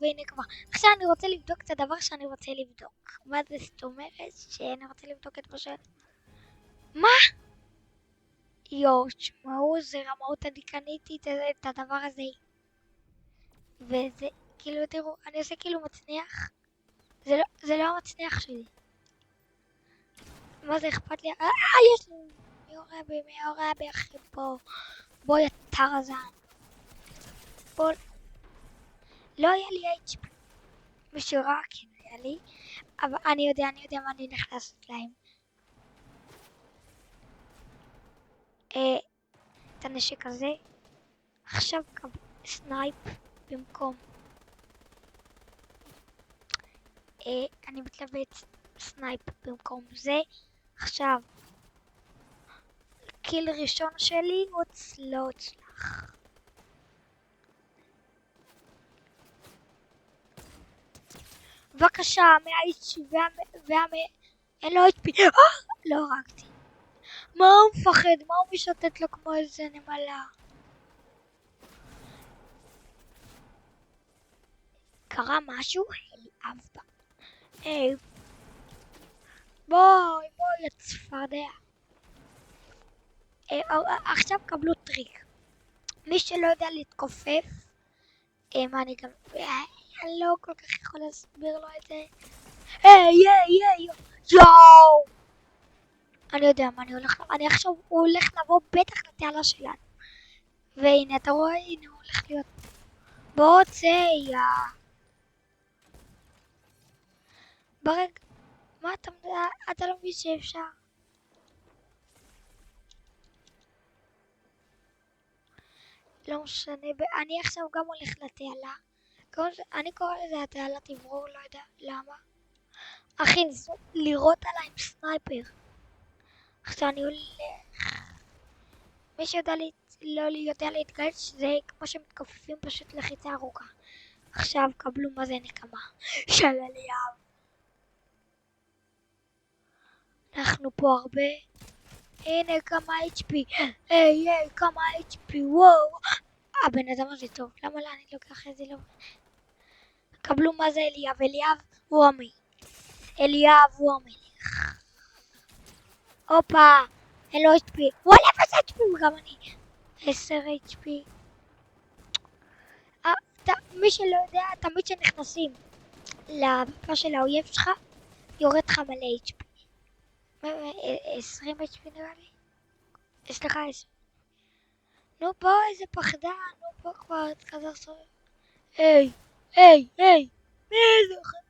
והנה כבר. עכשיו אני רוצה לבדוק את הדבר שאני רוצה לבדוק. מה זה זאת אומרת שאני רוצה לבדוק את מה ש... מה? יואו, תשמעו, זה רמאות, אני קניתי את הדבר הזה. וזה, כאילו, תראו, אני עושה כאילו מצניח. זה לא המצניח שלי. מה זה אכפת לי? יש לי... מי יורה בי אחי פה. בוא יא טרזן. בוא... לא היה לי HP. בשירה כן היה לי. אבל אני יודע מה אני הולך לעשות להם. את הנשק הזה. עכשיו סנייפ במקום. אני מתלבט סנייפ במקום זה. עכשיו. קיל ראשון שלי לא הצלח. בבקשה, אין לו HP. לא הרגתי. מה הוא מפחד? מה הוא משוטט לו כמו איזה נמלה? קרה משהו? אליאב בה. בואי, הצפרדע. עכשיו קבלו טריק. מי שלא יודע להתכופף, אני גם... אני לא כל כך יכול להסביר לו את זה. יואו! אני יודע מה אני הולך... אני עכשיו... הוא הולך לבוא בטח לתעלה שלנו. והנה, אתה רואה? הנה, הוא הולך להיות... בוא צא, ברגע... מה אתה לא מבין שאפשר? לא משנה, אני עכשיו גם הולך לתעלה. אני קורא לזה התעלה תברור, לא יודע למה. אחי, ניסו לירות עליי עם סנייפר. עכשיו אני הולך... מי שיודע לא יודע להתגלץ, זה כמו שמתכופפים פשוט לחיצה ארוכה. עכשיו קבלו מה זה נקמה של אליאב. אנחנו פה הרבה. הנה כמה HP. כמה HP, וואו. הבן אדם הזה טוב, למה לא אני לוקח את זה לא? קבלו מה זה אליאב. אליאב הוא המלך. הופה, אין לו HP. וואלה, 0 HP, גם אני. 10 HP. מי שלא יודע, תמיד שנכנסים למפה של האויב שלך, יורד לך מלא HP. 20 HP נראה לי. יש לך 10. נו בוא, איזה פחדן, נו בוא כבר, תחזר סוף. היי. מי זה חמש?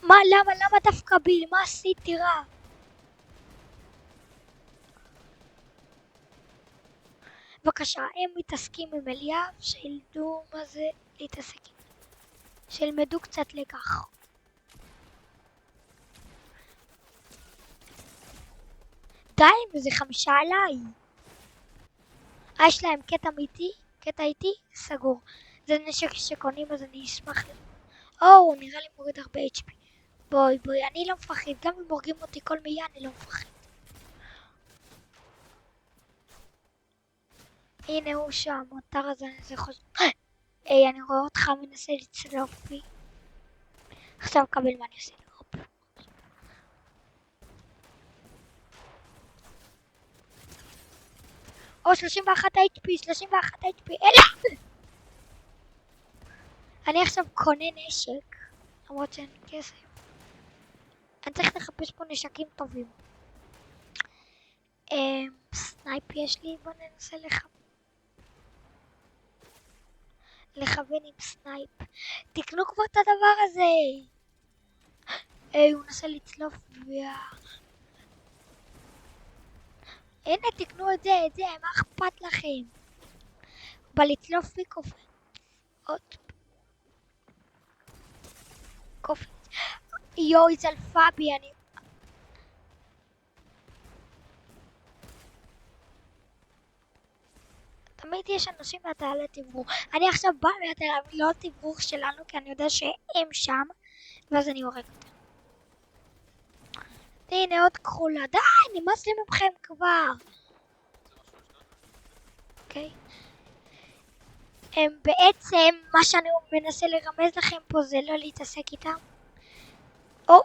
מה, למה דווקא ביל? מה עשיתי רע? בבקשה, הם מתעסקים עם אליאב, שילדו מה זה להתעסק עם. שילמדו קצת לקח. די, וזה 5 עליי. יש להם קטע איתי, סגור. זה נשק שקונים, אז אני אשמח. הוא נראה לי מוריד הרבה HP. בואי, אני לא מפחד. גם אם הורגים אותי כל מייה, אני לא מפחד. הנה הוא שם, מותר הזה, זה חוזר. אני רואה אותך מנסה לצלוף בי. עכשיו קבל מה אני עושה. או 31 HP, אלא! אני עכשיו קונה נשק, למרות שאין כסף. אני צריך לחפש פה נשקים טובים. סנייפ יש לי, בוא ננסה לכוון עם סנייפ. תקנו כבר את הדבר הזה. הוא נסה לצלוף הנה תקנו את זה, מה אכפת לכם? בלצלוף לי קופץ. יואו, היא צלפה בי, תמיד יש אנשים מהתעלה תברור. אני עכשיו באה מהתעלה, לא תברור שלנו, כי אני יודע שהם שם, ואז אני הורג אותם. הנה עוד כחולה, די, נמאס לי ממכם כבר. אוקיי. בעצם מה שאני מנסה לרמז לכם פה זה לא להתעסק איתם. או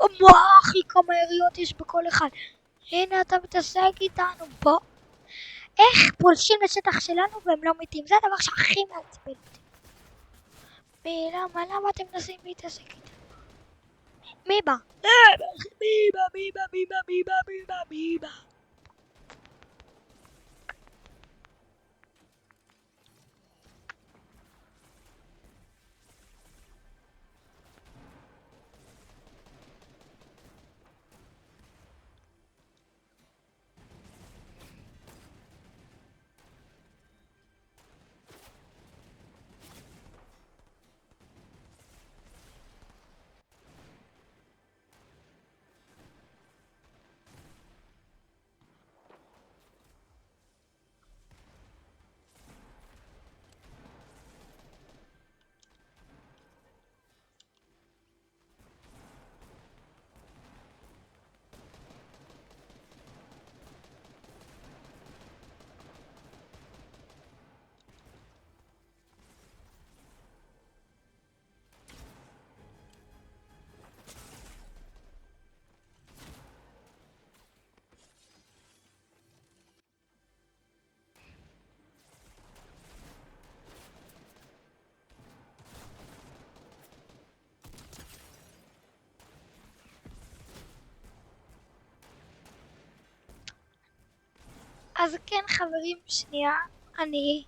אחי, כמה יריות יש בכל אחד. הנה אתה מתעסק איתנו, בוא. איך פולשים לשטח שלנו והם לא מתים? זה הדבר שהכי מעצבן אותי. למה אתם מנסים להתעסק איתם? מי בא? מי בא? אז כן חברים, שנייה, אני...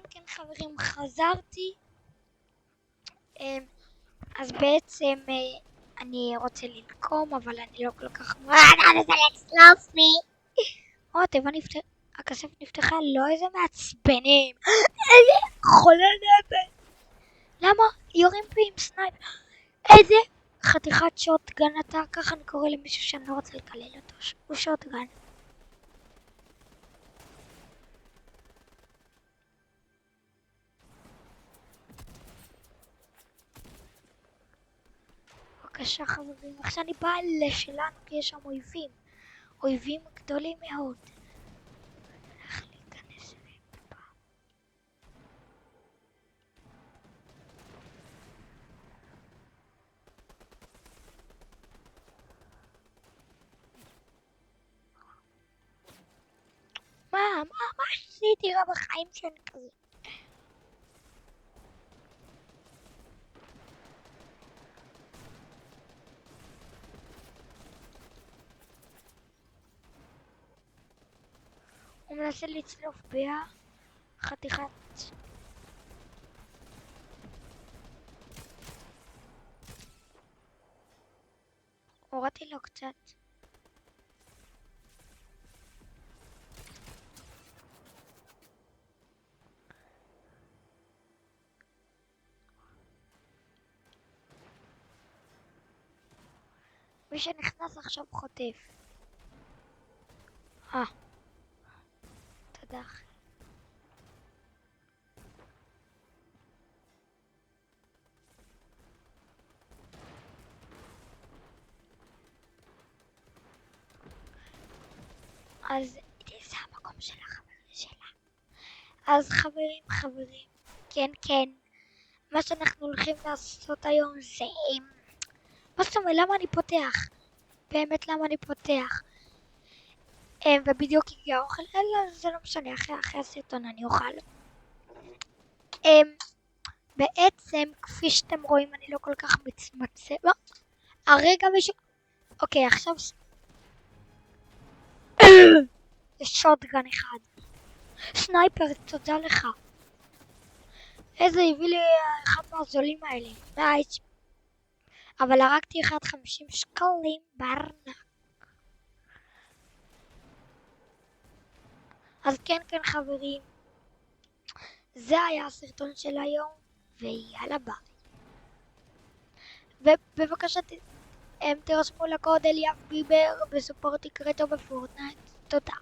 כן חברים, חזרתי. אז בעצם אני רוצה לנקום, אבל אני לא כל כך... הכספת נפתחה, לא איזה מעצבנים. איזה חולה נפש. למה? יורים בי עם סנייפ. איזה חתיכת שוטגן אתה, ככה אני קורא למישהו שאני לא רוצה לקלל אותו. הוא שוטגן. בבקשה חברים, עכשיו אני באה לשלנו כי יש שם אויבים. אויבים גדולים מאוד. איך להיכנס אליהם פעם. מה עשיתי רע בחיים שאני כזה? הוא מנסה לצלוף ביה חתיכת... הורדתי לו קצת. מי שנכנס עכשיו חוטף. תודה אחי. אז זה המקום של החברים שלה. אז חברים, כן. מה שאנחנו הולכים לעשות היום זה... מה זאת אומרת, למה אני פותח? באמת למה אני פותח? ובדיוק הגיע האוכל, אלא זה לא משנה, אחרי הסרטון אני אוכל. בעצם, כפי שאתם רואים, אני לא כל כך מצמצם. הרגע מישהו... אוקיי, עכשיו... יש שוטגן אחד. סנייפר, תודה לך. איזה הביא לי אחד מהזולים האלה. נייס. אבל הרגתי 50 שקלים בארנק. אז כן חברים. זה היה הסרטון של היום. ויאללה ביי. ובבקשה תרשמו לקוד אליאב ביבר בסופורט קרטו בפורטנייט. תודה.